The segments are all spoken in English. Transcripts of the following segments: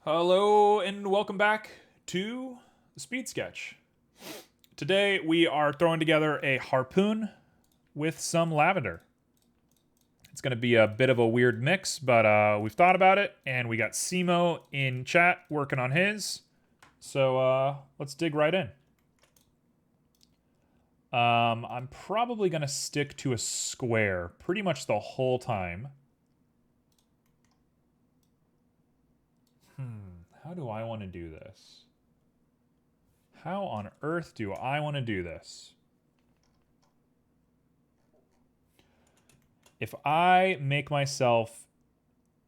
Hello and welcome back to the Speed Sketch. Today we are throwing together a harpoon with some lavender. It's going to be a bit of a weird mix, but we've thought about it, and we got Simo in chat working on his. So let's dig right in. I'm probably going to stick to a square pretty much the whole time. How do I want to do this? How on earth do I want to do this? If I make myself...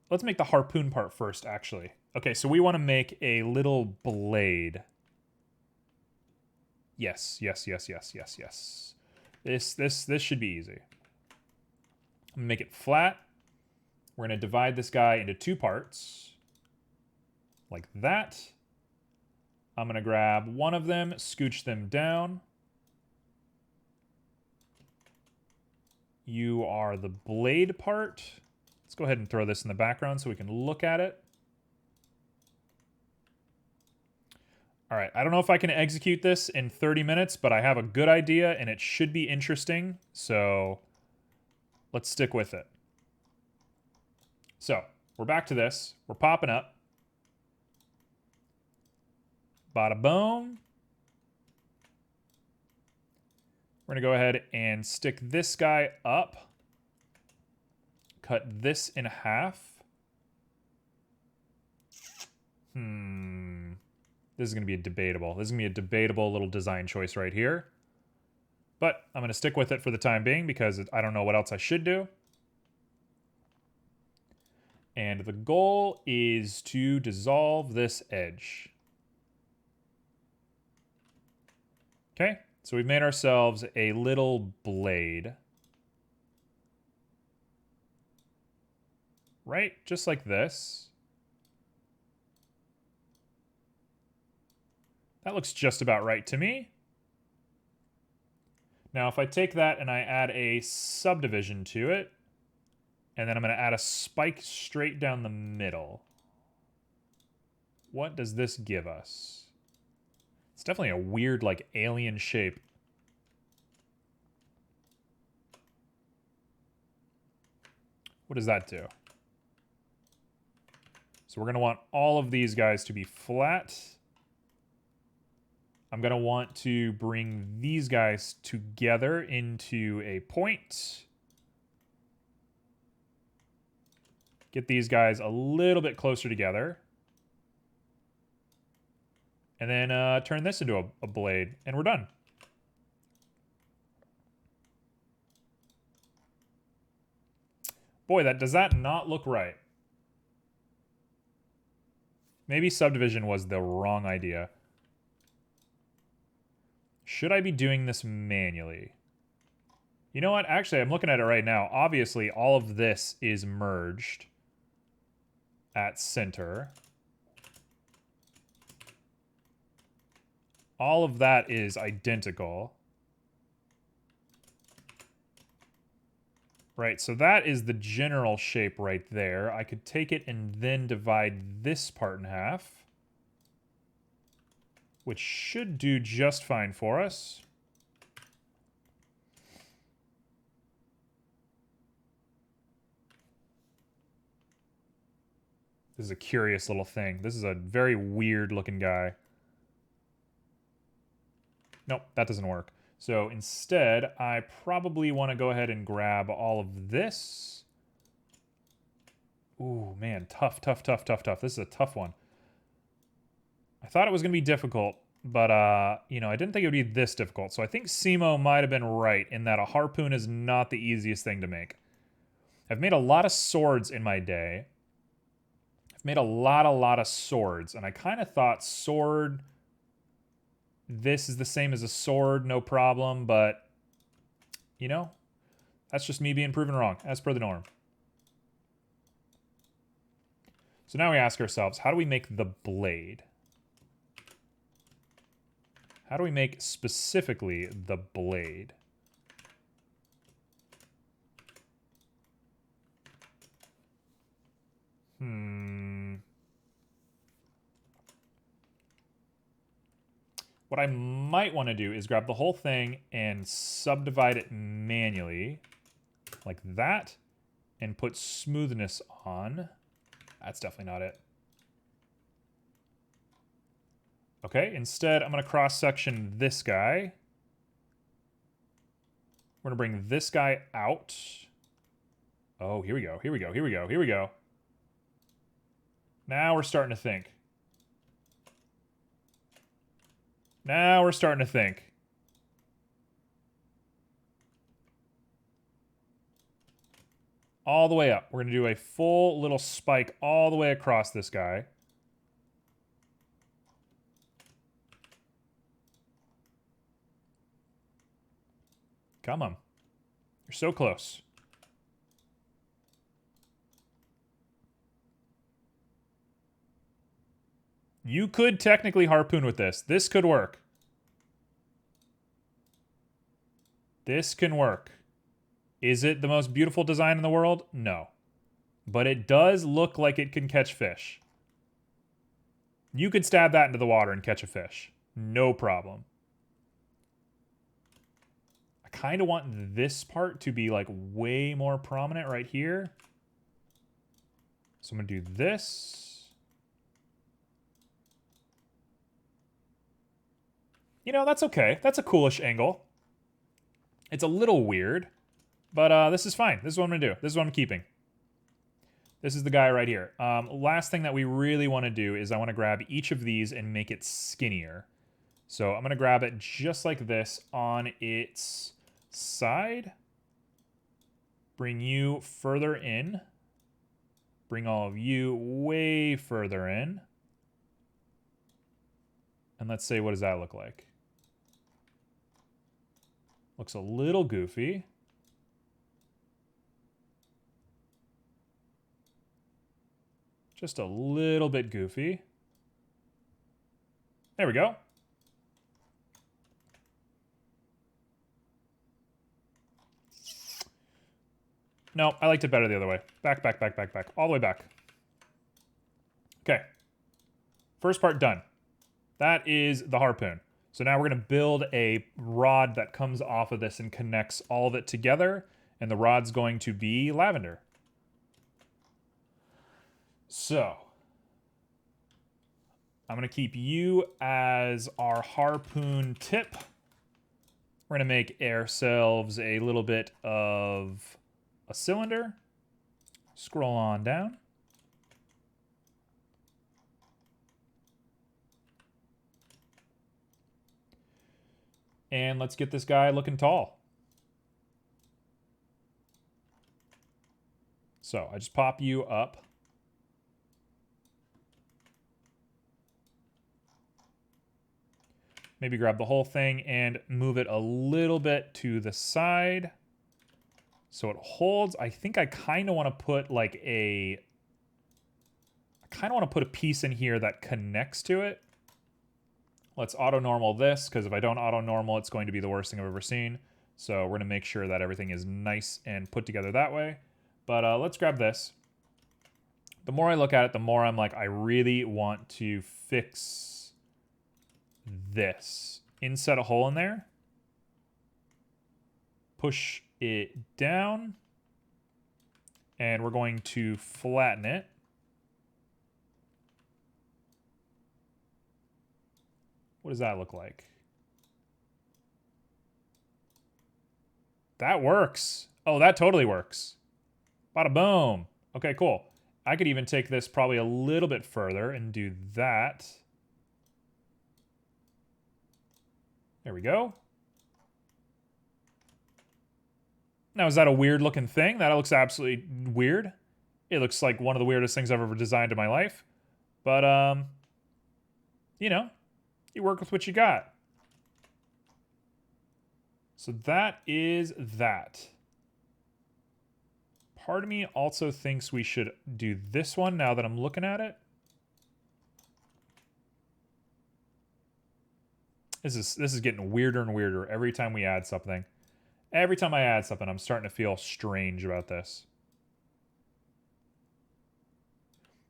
Let's make the harpoon part first, actually. Okay, so we want to make a little blade. Yes. This should be easy. I'm going to make it flat. We're going to divide this guy into two parts. Like that. I'm going to grab one of them, scooch them down. You are the blade part. Let's go ahead and throw this in the background so we can look at it. All right, I don't know if I can execute this in 30 minutes, but I have a good idea and it should be interesting. So let's stick with it. So we're back to this. We're popping up. Bada boom. We're going to go ahead and stick this guy up. Cut this in half. This is going to be debatable. This is going to be a debatable little design choice right here. But I'm going to stick with it for the time being because I don't know what else I should do. And the goal is to dissolve this edge. Okay, so we've made ourselves a little blade. Right, just like this. That looks just about right to me. Now, if I take that and I add a subdivision to it, and then I'm going to add a spike straight down the middle. What does this give us? It's definitely a weird, like, alien shape. What does that do? So we're going to want all of these guys to be flat. I'm going to want to bring these guys together into a point. Get these guys a little bit closer together. And then turn this into a blade, and we're done. Boy, does that not look right? Maybe subdivision was the wrong idea. Should I be doing this manually? You know what? Actually, I'm looking at it right now. Obviously, all of this is merged at center. All of that is identical. Right, so that is the general shape right there. I could take it and then divide this part in half, which should do just fine for us. This is a curious little thing. This is a very weird looking guy. Nope, that doesn't work. So instead, I probably want to go ahead and grab all of this. Ooh, man, tough. This is a tough one. I thought it was going to be difficult, but, you know, I didn't think it would be this difficult. So I think Simo might have been right in that a harpoon is not the easiest thing to make. I've made a lot of swords in my day. I've made a lot of swords, and I kind of thought sword... This is the same as a sword, no problem, but, you know, that's just me being proven wrong, as per the norm. So now we ask ourselves, how do we make the blade? How do we make specifically the blade? What I might want to do is grab the whole thing and subdivide it manually, like that, and put smoothness on. That's definitely not it. Okay, instead I'm going to cross-section this guy. We're going to bring this guy out. Oh, here we go, here we go, here we go, here we go. Now we're starting to think. Now we're starting to think. All the way up. We're going to do a full little spike all the way across this guy. Come on. You're so close. You could technically harpoon with this. This could work. This can work. Is it the most beautiful design in the world? No. But it does look like it can catch fish. You could stab that into the water and catch a fish. No problem. I kind of want this part to be like way more prominent right here. So I'm going to do this. You know, that's okay. That's a coolish angle. It's a little weird, but this is fine. This is what I'm going to do. This is what I'm keeping. This is the guy right here. Last thing that we really want to do is I want to grab each of these and make it skinnier. So I'm going to grab it just like this on its side. Bring you further in. Bring all of you way further in. And let's say, what does that look like? Looks a little goofy. Just a little bit goofy. There we go. No, I liked it better the other way. Back, back, back, back, back. All the way back. Okay. First part done. That is the harpoon. So now we're going to build a rod that comes off of this and connects all of it together. And the rod's going to be lavender. So I'm going to keep you as our harpoon tip. We're going to make ourselves a little bit of a cylinder. Scroll on down. And let's get this guy looking tall. So I just pop you up. Maybe grab the whole thing and move it a little bit to the side so it holds. I think I kind of want to put like a... I kind of want to put a piece in here that connects to it. Let's auto-normal this, because if I don't auto-normal, it's going to be the worst thing I've ever seen. So we're going to make sure that everything is nice and put together that way. But let's grab this. The more I look at it, the more I'm like, I really want to fix this. Inset a hole in there. Push it down. And we're going to flatten it. What does that look like? That works. Oh, that totally works. Bada boom. Okay, cool. I could even take this probably a little bit further and do that. There we go. Now, is that a weird looking thing? That looks absolutely weird. It looks like one of the weirdest things I've ever designed in my life. But, you know, you work with what you got. So that is that. Part of me also thinks we should do this one now that I'm looking at it. This is getting weirder and weirder every time we add something. Every time I add something, I'm starting to feel strange about this.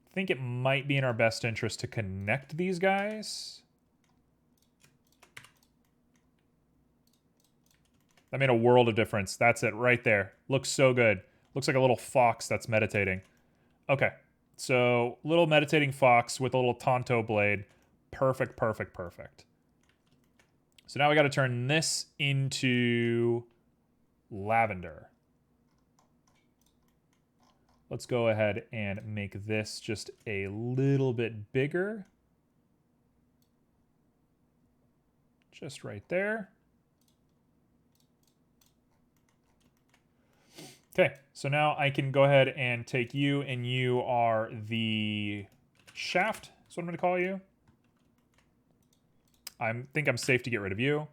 I think it might be in our best interest to connect these guys. That made a world of difference. That's it right there. Looks so good. Looks like a little fox that's meditating. Okay, so little meditating fox with a little Tonto blade. Perfect, perfect, perfect. So now we got to turn this into lavender. Let's go ahead and make this just a little bit bigger. Just right there. Okay, so now I can go ahead and take you, and you are the shaft. That's what I'm going to call you. I think I'm safe to get rid of you.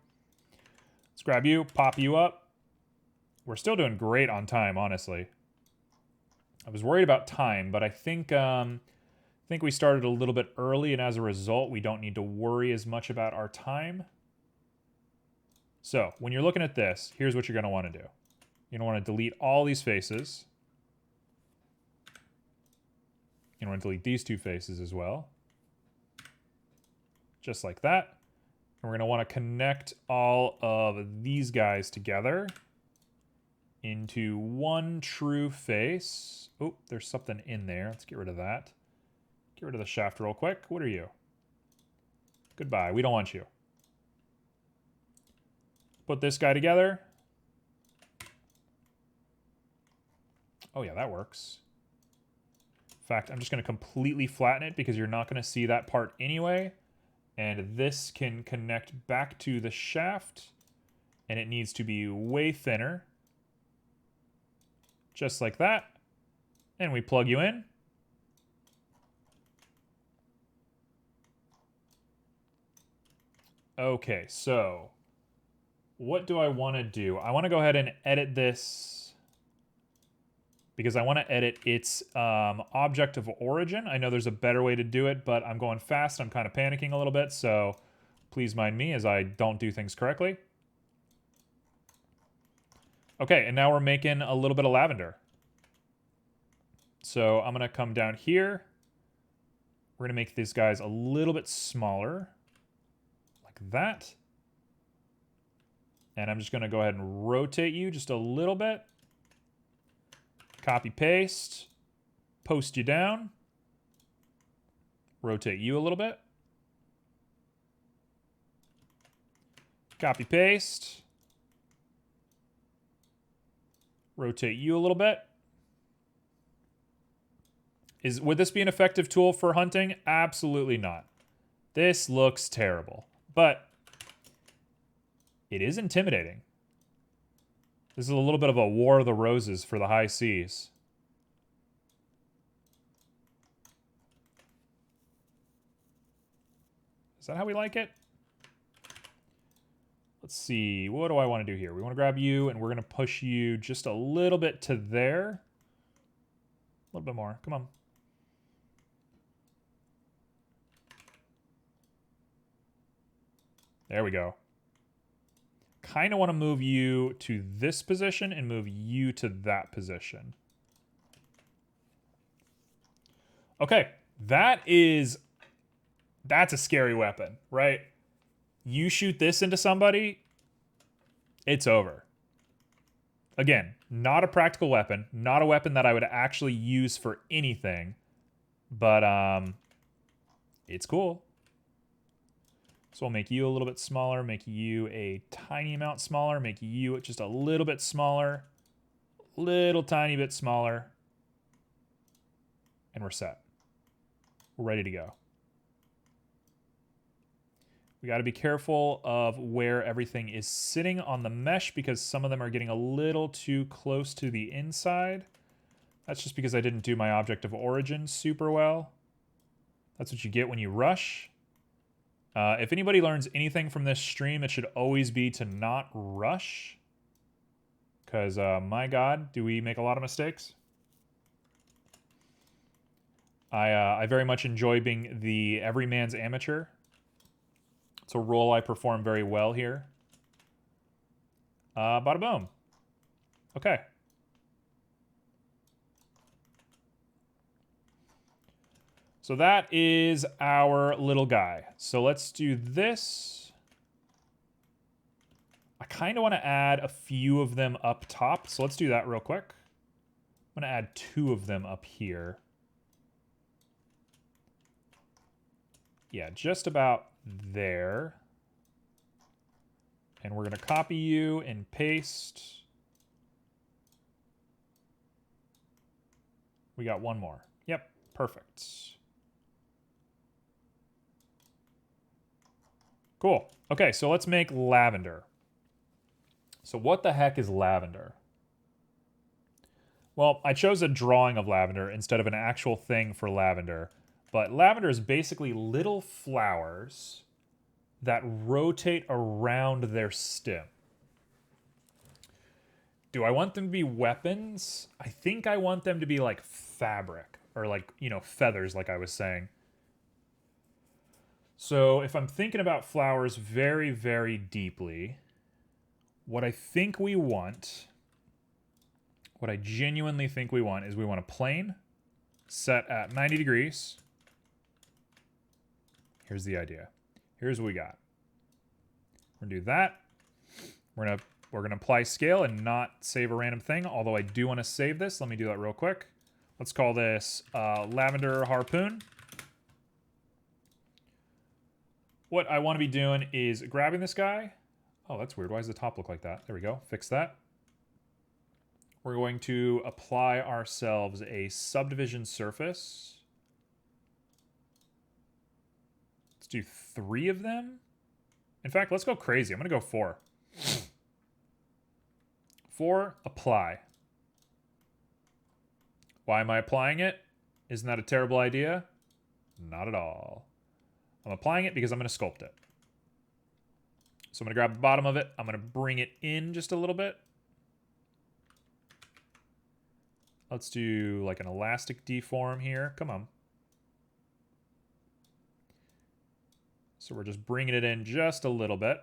Let's grab you, pop you up. We're still doing great on time, honestly. I was worried about time, but I think we started a little bit early, and as a result, we don't need to worry as much about our time. So, when you're looking at this, here's what you're going to want to do. You're going to want to delete all these faces. You want to delete these two faces as well. Just like that. And we're going to want to connect all of these guys together into one true face. Oh, there's something in there. Let's get rid of that. Get rid of the shaft real quick. What are you? Goodbye. We don't want you. Put this guy together. Oh yeah, that works. In fact, I'm just going to completely flatten it because you're not going to see that part anyway. And this can connect back to the shaft. And it needs to be way thinner. Just like that. And we plug you in. Okay, so what do I want to do? I want to go ahead and edit this because I want to edit its object of origin. I know there's a better way to do it, but I'm going fast. I'm kind of panicking a little bit, so please mind me as I don't do things correctly. Okay, and now we're making a little bit of lavender. So I'm going to come down here. We're going to make these guys a little bit smaller, like that. And I'm just going to go ahead and rotate you just a little bit. Copy, paste, post you down, rotate you a little bit, copy, paste, rotate you a little bit. Would this be an effective tool for hunting? Absolutely not. This looks terrible, but it is intimidating. This is a little bit of a War of the Roses for the high seas. Is that how we like it? Let's see. What do I want to do here? We want to grab you, and we're going to push you just a little bit to there. A little bit more. Come on. There we go. Kind of want to move you to this position and move you to that position. Okay, that's a scary weapon, right? You shoot this into somebody, it's over. Again, not a practical weapon, not a weapon that I would actually use for anything, but it's cool. So we'll make you a little bit smaller, make you a tiny amount smaller, make you just a little bit smaller, little tiny bit smaller, and we're set. We're ready to go. We got to be careful of where everything is sitting on the mesh because some of them are getting a little too close to the inside. That's just because I didn't do my object of origin super well. That's what you get when you rush. If anybody learns anything from this stream, it should always be to not rush. Because, my God, do we make a lot of mistakes? I very much enjoy being the everyman's amateur. It's a role I perform very well here. Bada boom. Okay. So that is our little guy. So let's do this. I kind of want to add a few of them up top, so let's do that real quick. I'm going to add 2 of them up here. Yeah, just about there. And we're going to copy you and paste. We got 1 more. Yep, perfect. Cool. Okay, so let's make lavender. So what the heck is lavender? Well, I chose a drawing of lavender instead of an actual thing for lavender. But lavender is basically little flowers that rotate around their stem. Do I want them to be weapons? I think I want them to be like fabric or like, you know, feathers, like I was saying. So if I'm thinking about flowers very, very deeply, what I think we want, what I genuinely think we want is we want a plane set at 90 degrees. Here's the idea. Here's what we got. We're gonna do that. We're gonna apply scale and not save a random thing, although I do want to save this. Let me do that real quick. Let's call this Lavender Harpoon. What I want to be doing is grabbing this guy. Oh, that's weird. Why does the top look like that? There we go. Fix that. We're going to apply ourselves a subdivision surface. Let's do 3 of them. In fact, let's go crazy. I'm going to go 4. 4, apply. Why am I applying it? Isn't that a terrible idea? Not at all. I'm applying it because I'm going to sculpt it. So I'm going to grab the bottom of it. I'm going to bring it in just a little bit. Let's do like an elastic deform here. Come on. So we're just bringing it in just a little bit.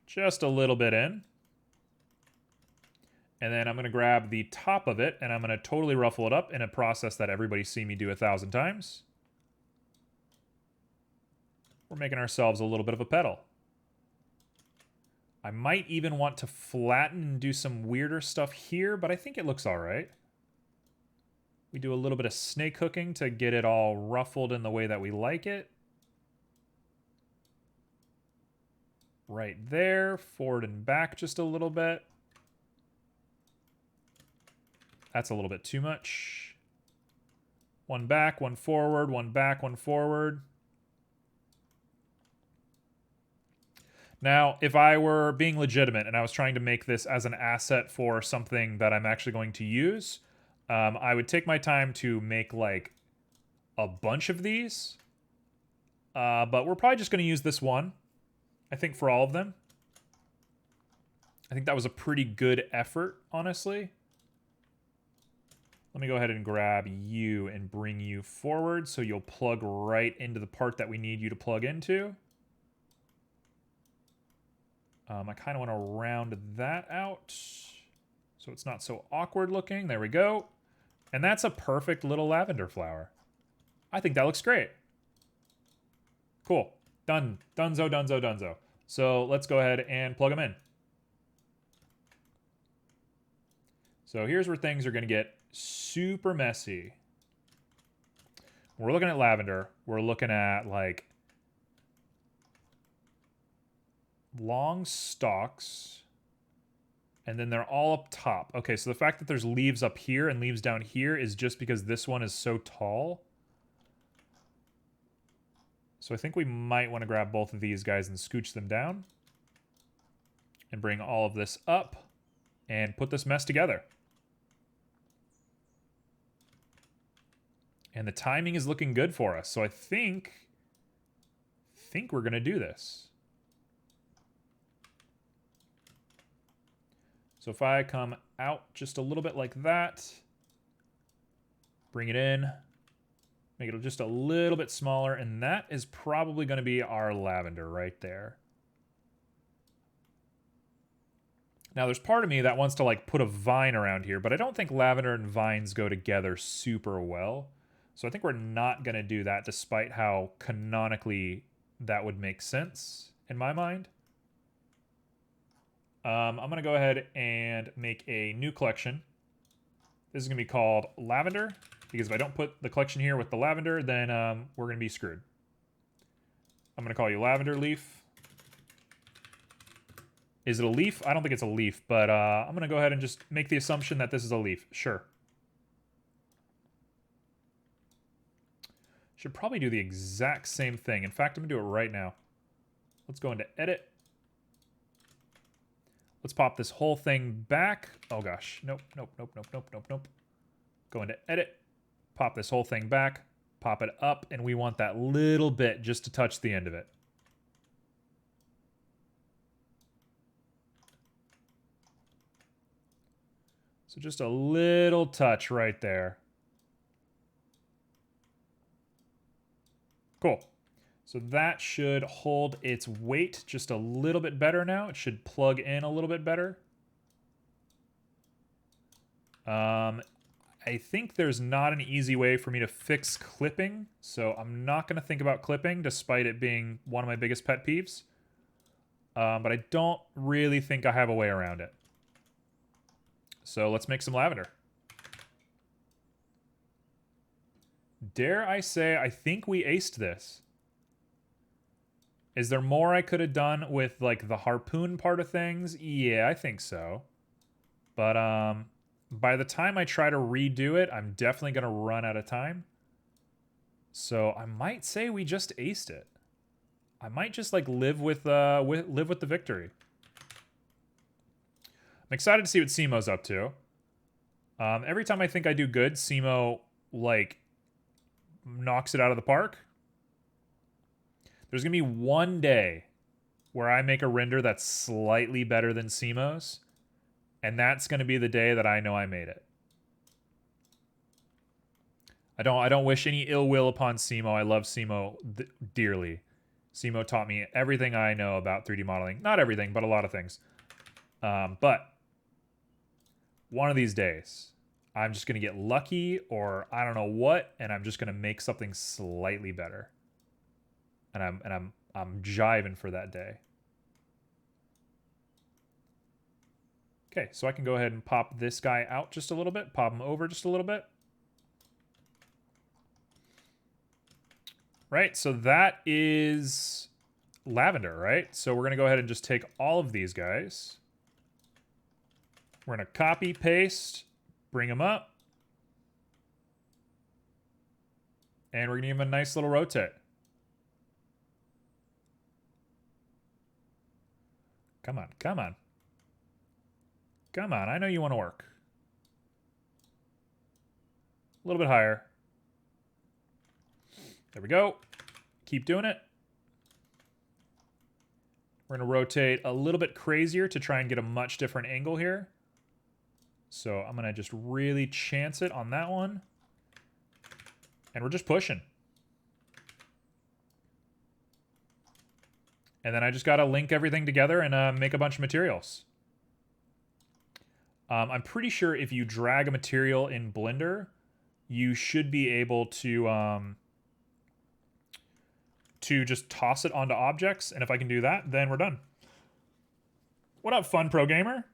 Just a little bit in. And then I'm going to grab the top of it and I'm going to totally ruffle it up in a process that everybody's seen me do 1,000 times. We're making ourselves a little bit of a petal. I might even want to flatten and do some weirder stuff here, but I think it looks all right. We do a little bit of snake hooking to get it all ruffled in the way that we like it. Right there, forward and back just a little bit. That's a little bit too much. 1 back, 1 forward, 1 back, 1 forward. Now, if I were being legitimate and I was trying to make this as an asset for something that I'm actually going to use, I would take my time to make like a bunch of these. But we're probably just going to use this one, I think, for all of them. I think that was a pretty good effort, honestly. Let me go ahead and grab you and bring you forward so you'll plug right into the part that we need you to plug into. I kind of want to round that out so it's not so awkward looking. There we go. And that's a perfect little lavender flower. I think that looks great. Cool. Done. Dunzo, dunzo, dunzo. So let's go ahead and plug them in. So here's where things are going to get super messy. We're looking at lavender. We're looking at like long stalks, and then they're all up top. Okay, so the fact that there's leaves up here and leaves down here is just because this one is so tall. So I think we might want to grab both of these guys and scooch them down and bring all of this up and put this mess together. And the timing is looking good for us. So I think we're going to do this. So if I come out just a little bit like that, bring it in, make it just a little bit smaller, and that is probably going to be our lavender right there. Now there's part of me that wants to like put a vine around here, but I don't think lavender and vines go together super well. So I think we're not going to do that despite how canonically that would make sense in my mind. I'm going to go ahead and make a new collection. This is going to be called Lavender, because if I don't put the collection here with the lavender, then we're going to be screwed. I'm going to call you Lavender Leaf. Is it a leaf? I don't think it's a leaf, but I'm going to go ahead and just make the assumption that this is a leaf. Sure. Should probably do the exact same thing. In fact, I'm going to do it right now. Let's go into Edit. Let's pop this whole thing back. Oh gosh. Nope, nope, nope, nope, nope, nope, nope. Go into Edit. Pop this whole thing back. Pop it up, and we want that little bit just to touch the end of it. So just a little touch right there. Cool. So that should hold its weight just a little bit better now. It should plug in a little bit better. I think there's not an easy way for me to fix clipping, so I'm not going to think about clipping, despite it being one of my biggest pet peeves. But I don't really think I have a way around it. So let's make some lavender. Dare I say, I think we aced this. Is there more I could have done with, like, the harpoon part of things? Yeah, I think so. But, by the time I try to redo it, I'm definitely going to run out of time. So I might say we just aced it. I might just, like, live with the victory. I'm excited to see what Simo's up to. Every time I think I do good, Simo, like, knocks it out of the park. There's going to be one day where I make a render that's slightly better than Simo's, and that's going to be the day that I know I made it. I don't wish any ill will upon Simo. I love Simo dearly. Simo taught me everything I know about 3D modeling. Not everything, but a lot of things. But one of these days, I'm just going to get lucky, or I don't know what, and I'm just going to make something slightly better. And I'm jiving for that day. Okay, so I can go ahead and pop this guy out just a little bit, pop him over just a little bit. Right, so that is lavender, right? So we're going to go ahead and just take all of these guys. We're going to copy, paste, bring them up. And we're going to give them a nice little rotate. Come on, come on. Come on, I know you want to work. A little bit higher. There we go. Keep doing it. We're going to rotate a little bit crazier to try and get a much different angle here. So I'm going to just really chance it on that one. And we're just pushing. And then I just got to link everything together and make a bunch of materials. I'm pretty sure if you drag a material in Blender, you should be able to just toss it onto objects. And if I can do that, then we're done. What up, Fun Pro Gamer?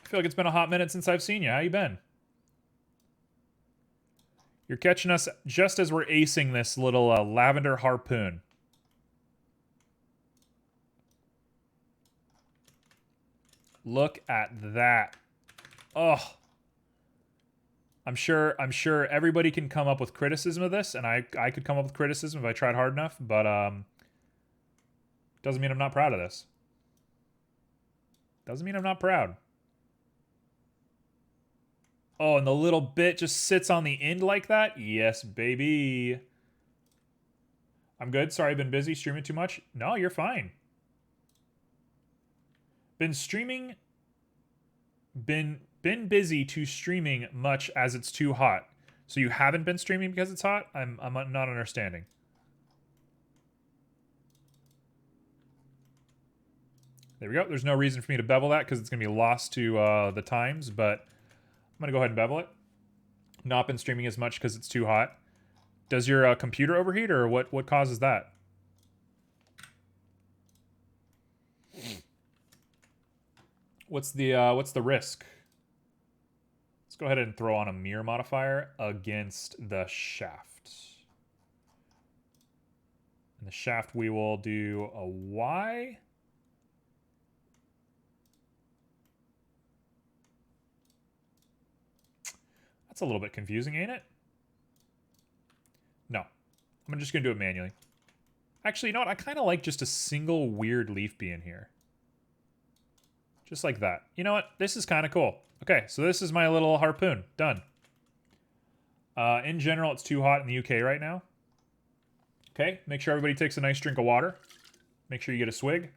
I feel like it's been a hot minute since I've seen you. How you been? You're catching us just as we're acing this little lavender harpoon. Look at that. Oh. I'm sure everybody can come up with criticism of this, and I could come up with criticism if I tried hard enough, but doesn't mean I'm not proud of this. Doesn't mean I'm not proud. Oh, and the little bit just sits on the end like that? Yes, baby. I'm good. Sorry, I've been busy streaming too much. No, you're fine. Been busy to streaming much as it's too hot. So you haven't been streaming because it's hot? I'm not understanding. There we go. There's no reason for me to bevel that because it's going to be lost to the times, but I'm going to go ahead and bevel it. Not been streaming as much because it's too hot. Does your computer overheat, or what causes that? What's the risk? Let's go ahead and throw on a mirror modifier against the shaft. And the shaft, we will do a Y. That's a little bit confusing, ain't it? No. I'm just going to do it manually. Actually, you know what? I kind of like just a single weird leaf being here. Just like that. You know what? This is kind of cool. Okay, so this is my little harpoon. Done. In general, it's too hot in the UK right now. Okay, make sure everybody takes a nice drink of water. Make sure you get a swig.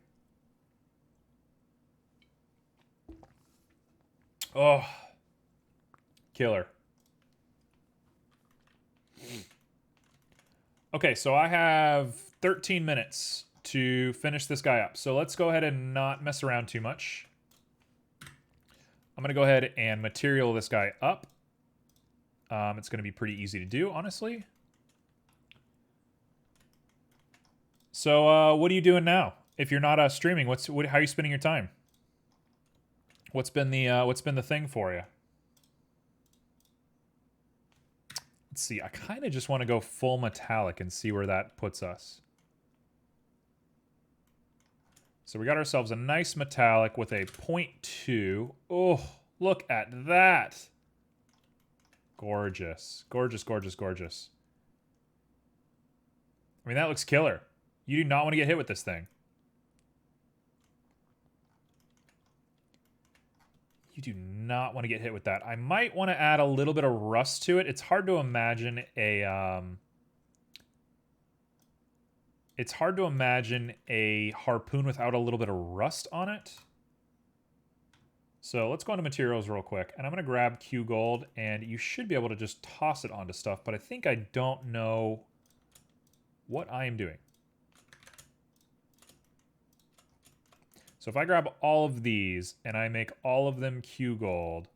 Oh, killer. Okay, so I have 13 minutes to finish this guy up. So let's go ahead and not mess around too much. I'm going to go ahead and material this guy up. It's going to be pretty easy to do, honestly. So what are you doing now? If you're not streaming, how are you spending your time? What's been the thing for you? Let's see. I kind of just want to go full metallic and see where that puts us. So we got ourselves a nice metallic with a 0.2. Oh, look at that. Gorgeous. Gorgeous, gorgeous, gorgeous. I mean, that looks killer. You do not want to get hit with this thing. You do not want to get hit with that. I might want to add a little bit of rust to it. It's hard to imagine a... It's hard to imagine a harpoon without a little bit of rust on it. So let's go into materials real quick. And I'm going to grab Q Gold, and you should be able to just toss it onto stuff. But I think I don't know what I am doing. So if I grab all of these and I make all of them Q Gold,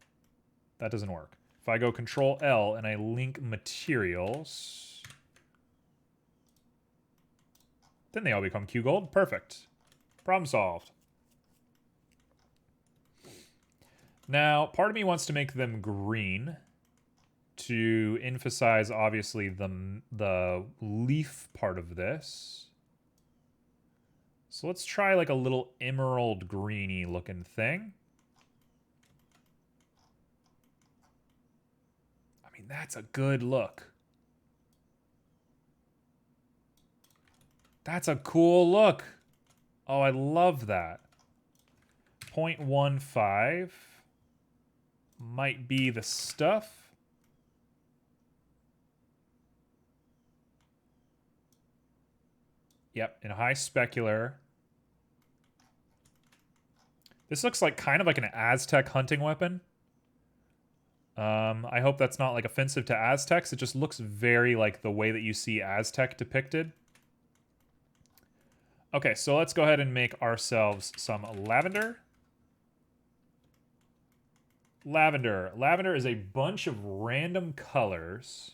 that doesn't work. If I go Control L and I link materials, then they all become Q Gold. Perfect. Problem solved. Now, part of me wants to make them green to emphasize, obviously, the leaf part of this. So let's try like a little emerald greeny looking thing. I mean, that's a good look. That's a cool look. Oh, I love that. 0.15 might be the stuff. Yep, in a high specular. This looks like kind of like an Aztec hunting weapon. I hope that's not like offensive to Aztecs. It just looks very like the way that you see Aztec depicted. Okay, so let's go ahead and make ourselves some lavender. Lavender. Lavender is a bunch of random colors.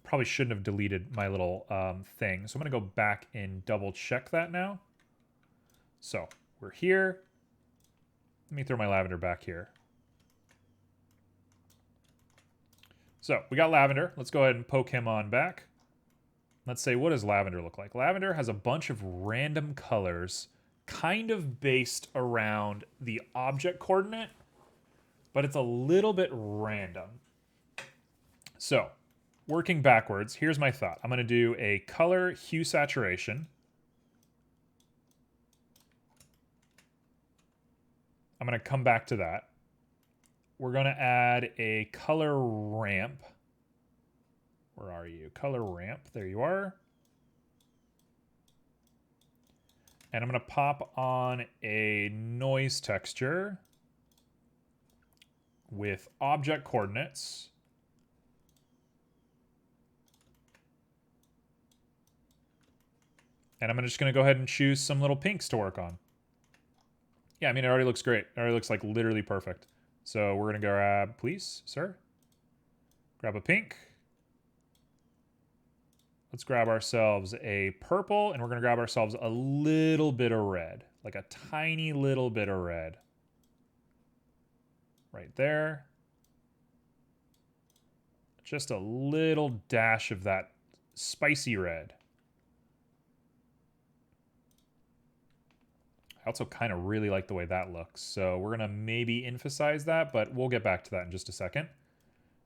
Probably shouldn't have deleted my little thing. So I'm going to go back and double check that now. So we're here. Let me throw my lavender back here. So we got lavender. Let's go ahead and poke him on back. Let's say, what does lavender look like? Lavender has a bunch of random colors kind of based around the object coordinate, but it's a little bit random. So working backwards, here's my thought. I'm going to do a color hue saturation. I'm going to come back to that. We're going to add a color ramp. Where are you? Color ramp. There you are. And I'm going to pop on a noise texture with object coordinates. And I'm just going to go ahead and choose some little pinks to work on. Yeah, I mean, it already looks great. It already looks like literally perfect. So we're going to grab, please, sir. Grab a pink. Let's grab ourselves a purple, and we're going to grab ourselves a little bit of red. Like a tiny little bit of red. Right there. Just a little dash of that spicy red. I also kind of really like the way that looks. So we're going to maybe emphasize that, but we'll get back to that in just a second.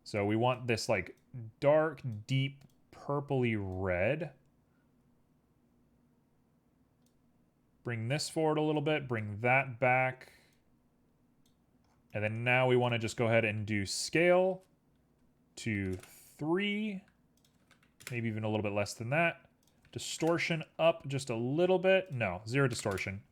So we want this like dark, deep, purpley red. Bring this forward a little bit. Bring that back. And then now we want to just go ahead and do scale to 3. Maybe even a little bit less than that. Distortion up just a little bit. No, 0 distortion.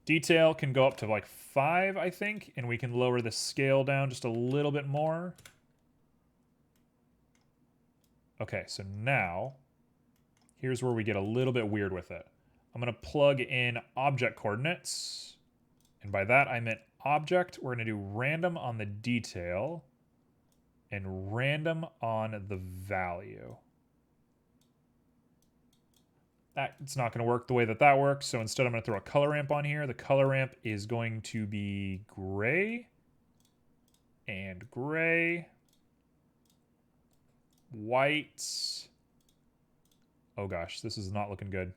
Detail can go up to like 5, I think, and we can lower the scale down just a little bit more. Okay, so now, here's where we get a little bit weird with it. I'm going to plug in object coordinates, and by that I meant object. We're going to do random on the detail, and random on the value. It's not going to work the way that that works, so instead I'm going to throw a color ramp on here. The color ramp is going to be gray and gray, white. Oh gosh, this is not looking good.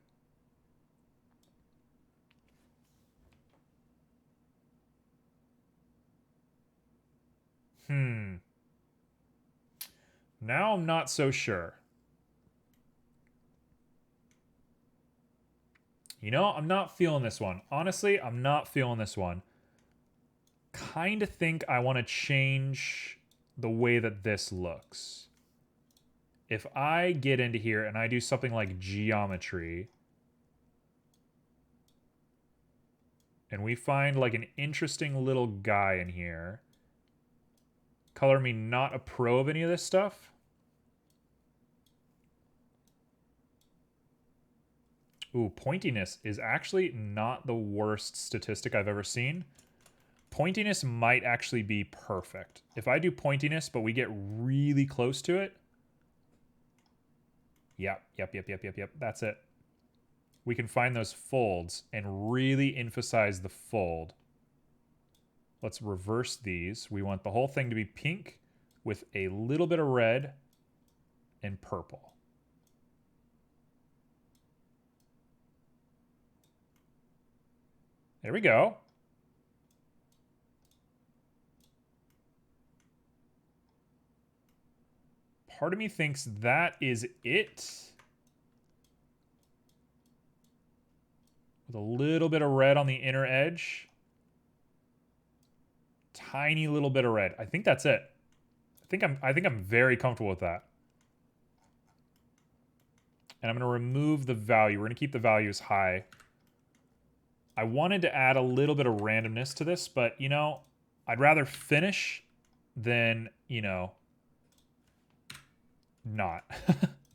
Now I'm not so sure. You know, I'm not feeling this one. Honestly, I'm not feeling this one. Kind of think I want to change the way that this looks. If I get into here and I do something like geometry, and we find like an interesting little guy in here, color me not a pro of any of this stuff. Ooh, pointiness is actually not the worst statistic I've ever seen. Pointiness might actually be perfect. If I do pointiness, but we get really close to it. Yep. That's it. We can find those folds and really emphasize the fold. Let's reverse these. We want the whole thing to be pink with a little bit of red and purple. There we go. Part of me thinks that is it. With a little bit of red on the inner edge. Tiny little bit of red. I think that's it. I think I'm very comfortable with that. And I'm going to remove the value. We're going to keep the values high. I wanted to add a little bit of randomness to this, but, you know, I'd rather finish than, you know, not,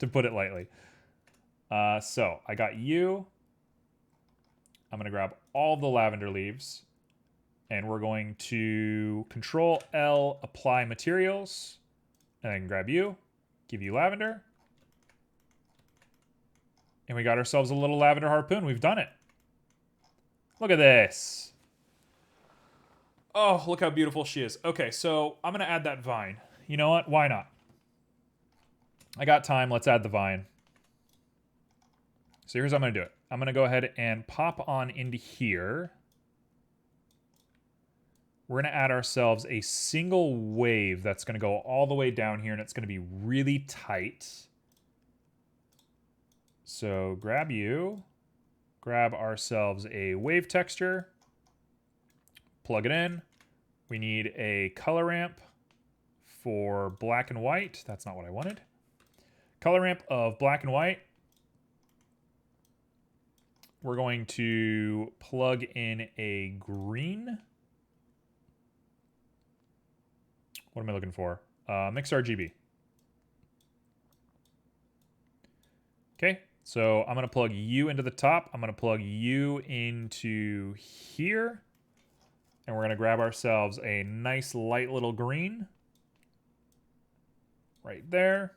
to put it lightly. So I got you. I'm going to grab all the lavender leaves, and we're going to Control L, apply materials, and then grab you, give you lavender. And we got ourselves a little lavender harpoon. We've done it. Look at this. Oh, look how beautiful she is. Okay, so I'm going to add that vine. You know what? Why not? I got time. Let's add the vine. So here's how I'm going to do it. I'm going to go ahead and pop on into here. We're going to add ourselves a single wave that's going to go all the way down here, and it's going to be really tight. So grab you. Grab ourselves a wave texture, plug it in. We need a color ramp for black and white. That's not what I wanted. Color ramp of black and white. We're going to plug in a green. What am I looking for? Mix RGB. Okay. So I'm going to plug you into the top. I'm going to plug you into here. And we're going to grab ourselves a nice light little green. right there.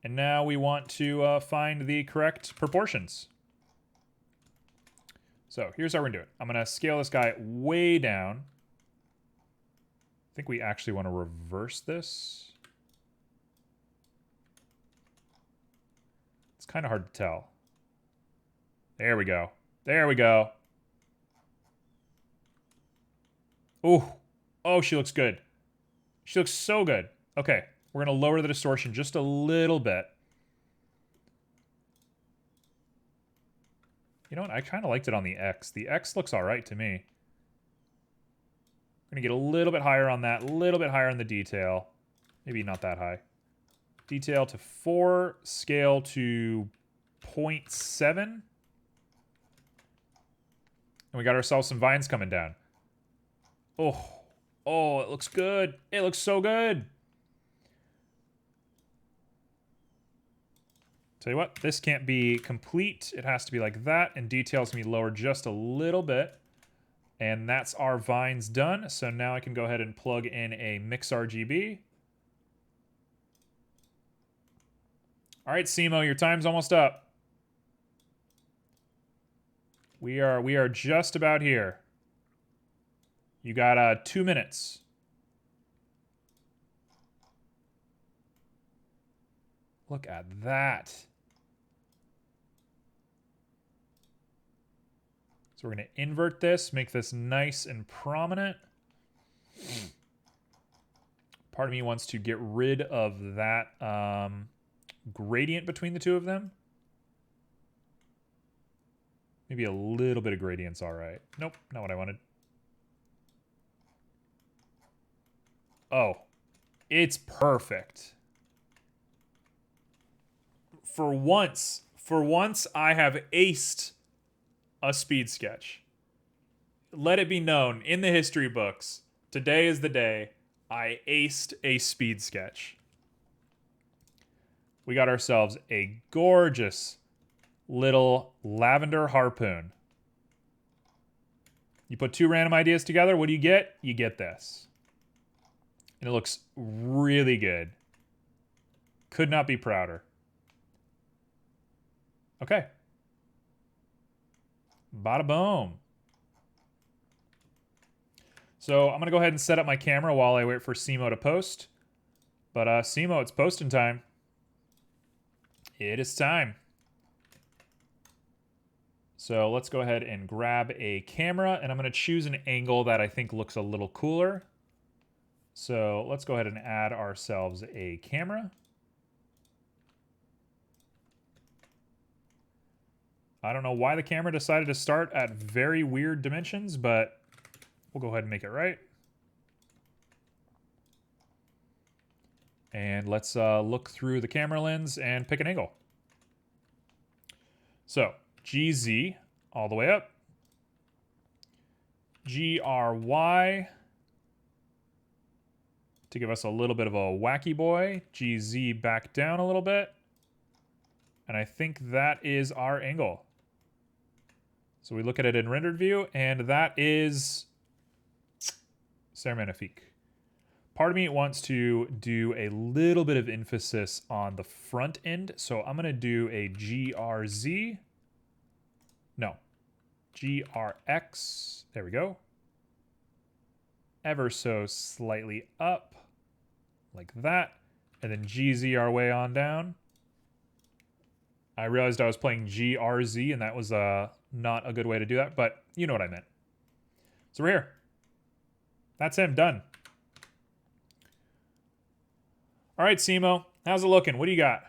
And now we want to find the correct proportions. So here's how we're gonna do it. I'm gonna scale this guy way down. I think we actually want to reverse this. It's kind of hard to tell. There we go. There we go. Oh, oh, she looks good. She looks so good. Okay, we're going to lower the distortion just a little bit. You know what? I kind of liked it on the X. The X looks all right to me. I'm going to get a little bit higher on that, a little bit higher on the detail. Maybe not that high. Detail to 4, scale to 0.7. And we got ourselves some vines coming down. Oh, oh, it looks good. It looks so good. Tell you what, this can't be complete. It has to be like that, and details can be lowered just a little bit. And that's our vines done. So now I can go ahead and plug in a mix RGB. All right, Simo, your time's almost up. We are just about here. You got 2 minutes. Look at that. So we're going to invert this, make this nice and prominent. Part of me wants to get rid of that gradient between the two of them. Maybe a little bit of gradient's all right. Nope, not what I wanted. Oh, it's perfect. For once I have aced a speed sketch. Let it be known in the history books, today is the day I aced a speed sketch. We got ourselves a gorgeous little lavender harpoon. You put 2 random ideas together, what do you get? You get this. And it looks really good. Could not be prouder. Okay. Bada boom. So I'm going to go ahead and set up my camera while I wait for Simo to post. But Simo, it's posting time. It is time. So let's go ahead and grab a camera, and I'm going to choose an angle that I think looks a little cooler. So let's go ahead and add ourselves a camera. I don't know why the camera decided to start at very weird dimensions, but we'll go ahead and make it right. And let's look through the camera lens and pick an angle. So GZ all the way up. GRY to give us a little bit of a wacky boy. GZ back down a little bit. And I think that is our angle. So we look at it in rendered view, and that is c'est magnifique. Part of me wants to do a little bit of emphasis on the front end, so I'm going to do a GRZ. No, GRX. There we go. Ever so slightly up, like that. And then GZ our way on down. I realized I was playing GRZ, and that was not a good way to do that, but you know what I meant. So we're here. That's him, done. All right, Simo, how's it looking? What do you got?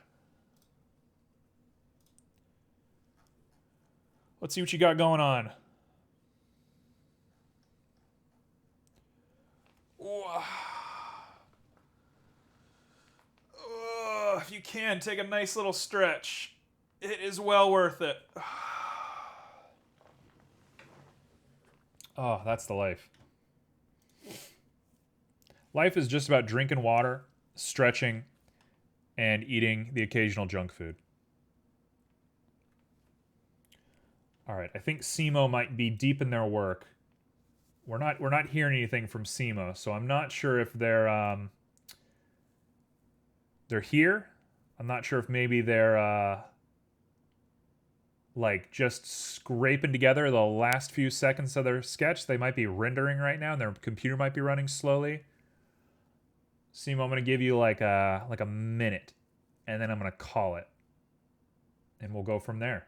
Let's see what you got going on. If you can, take a nice little stretch. It is well worth it. Oh, that's the life. Life is just about drinking water, stretching, and eating the occasional junk food. All right, I think Simo might be deep in their work. We're not hearing anything from Simo, so I'm not sure if they're They're here. I'm not sure if maybe they're like just scraping together the last few seconds of their sketch. They might be rendering right now, and their computer might be running slowly. Simo, I'm gonna give you like a minute, and then I'm gonna call it, and we'll go from there.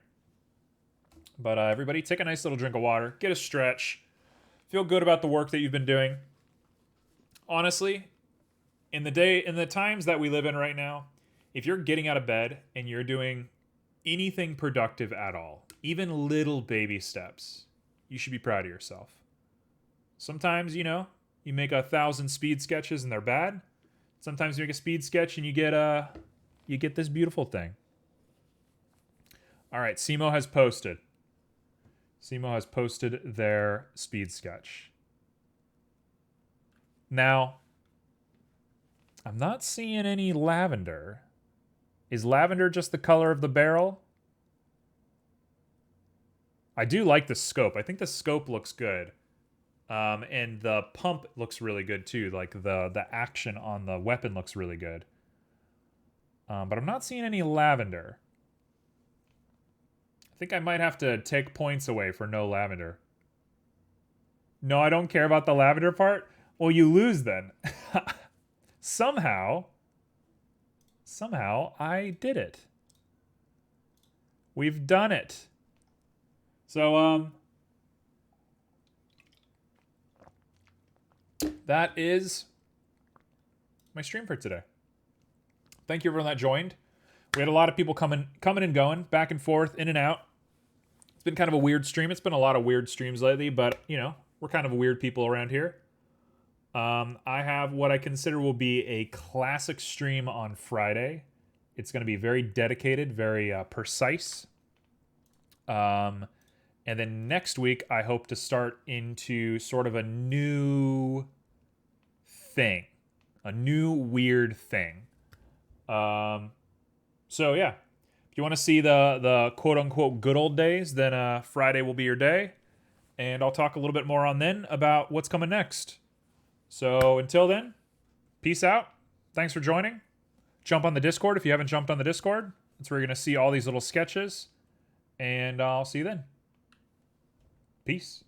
But everybody, take a nice little drink of water, get a stretch, feel good about the work that you've been doing. Honestly, in the times that we live in right now, if you're getting out of bed and you're doing anything productive at all, even little baby steps, you should be proud of yourself. Sometimes, you make 1,000 speed sketches and they're bad. Sometimes you make a speed sketch and you get this beautiful thing. All right, Simo has posted. Simo has posted their speed sketch. Now, I'm not seeing any lavender. Is lavender just the color of the barrel? I do like the scope. I think the scope looks good. And the pump looks really good too. Like the action on the weapon looks really good. But I'm not seeing any lavender. I think I might have to take points away for no lavender. No, I don't care about the lavender part. Well, you lose then. Somehow I did it. We've done it. So, that is my stream for today. Thank you everyone that joined. We had a lot of people coming and going, back and forth, in and out. It's been kind of a weird stream. It's been a lot of weird streams lately, but, we're kind of weird people around here. I have what I consider will be a classic stream on Friday. It's going to be very dedicated, very precise. And then next week, I hope to start into sort of a new thing. A new weird thing. So, yeah. If you want to see the quote-unquote good old days, then Friday will be your day. And I'll talk a little bit more on then about what's coming next. So until then, peace out. Thanks for joining. Jump on the Discord if you haven't jumped on the Discord. That's where you're going to see all these little sketches. And I'll see you then. Peace.